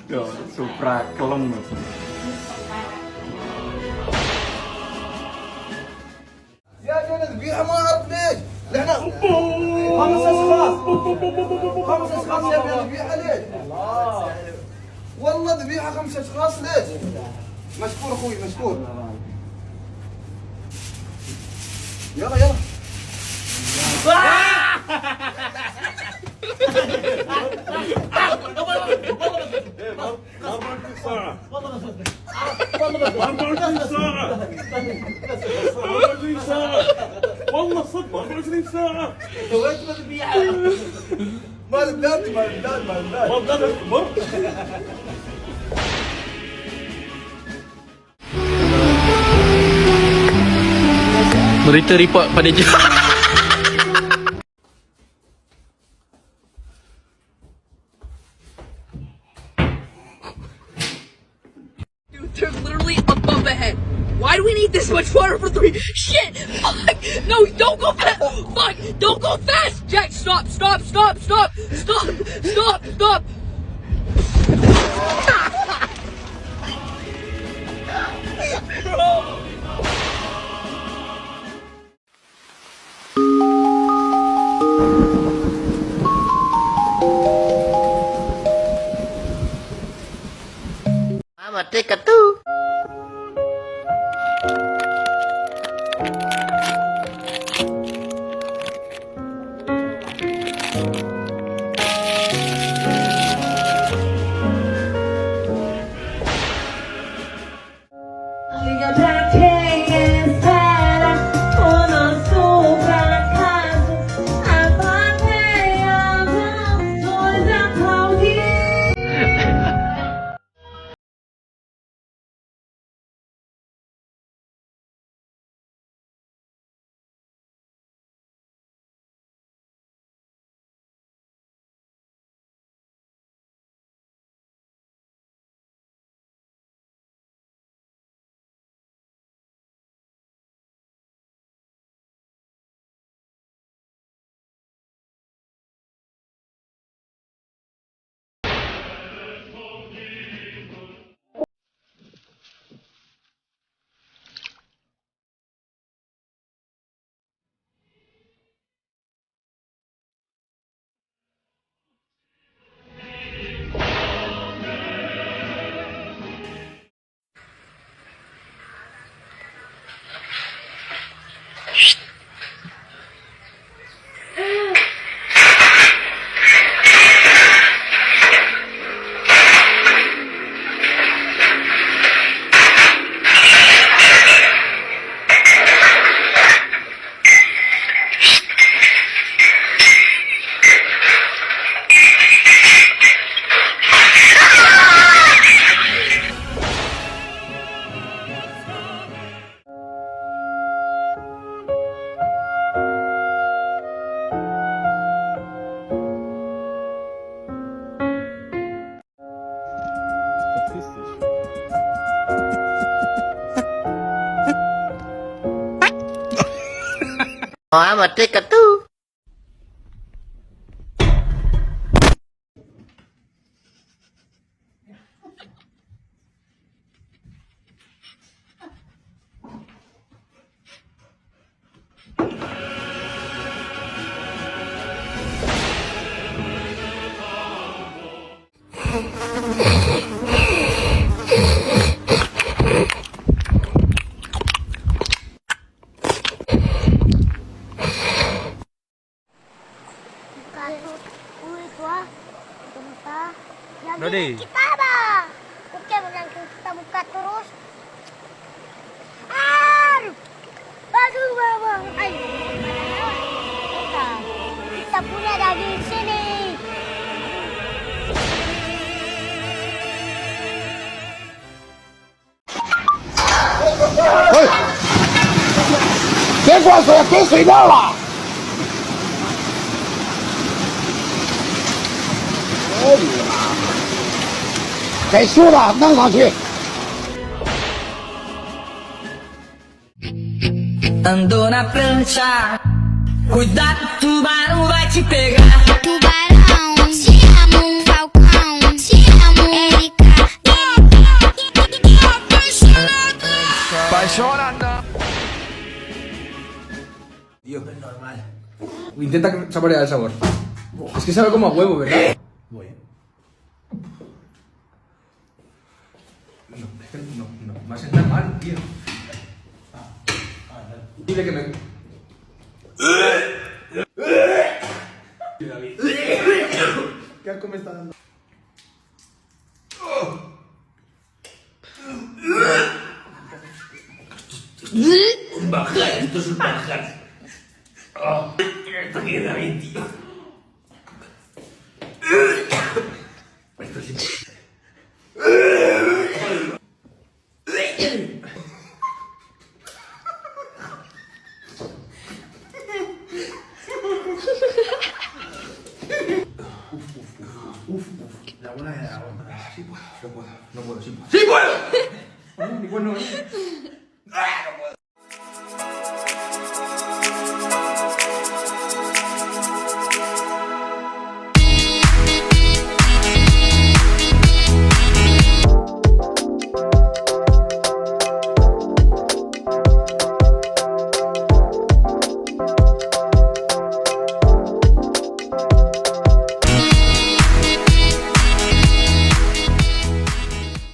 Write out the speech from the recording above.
Ya, supra kelem. يا جلد بيها ما اعرف ليش لحنا خمس اشخاص يا ابني ذبيحه ليش؟ والله ذبيحه 5 اشخاص ليش؟ مشكور اخوي مشكور يلا يلا والله صدق 24 ساعة. سويت ذبيحه ما البلاد اكبر Berita report pada jam. Dude, they're literally above ahead. Why do we need this much water for 3? Shit! Fuck! No, don't go fast! Fuck! Don't go fast! Jack, stop! Stop! Stop! Stop! Stop! Stop! Stop! Bro! Mama take a two. Mama take a two. Basta, lagi Ready? kita ba? Oke, menang kita buka terus. Ar! Aduh, bawang. Ayo, kita punya daging sini. Hey! 别灌水，给水掉了。给输了，弄上去。 Ando na prancha, cuidado, tubarão vai te pegar. Tubarão, te amo, falcão, te amo, Erika. Tío, es normal. Intenta saborear el sabor. Es que sabe como a huevo, ¿verdad? No, es que no, va a sentar mal, tío. Dile que me... ¿Qué asco me está dando? Un bajar, esto es un bajar. Esto queda bien, tío. Esto es La bola de agua. Sí puedo, no puedo, sí puedo. ¡Sí puedo! Ni bueno, ¿eh? ¡Ah, no puedo!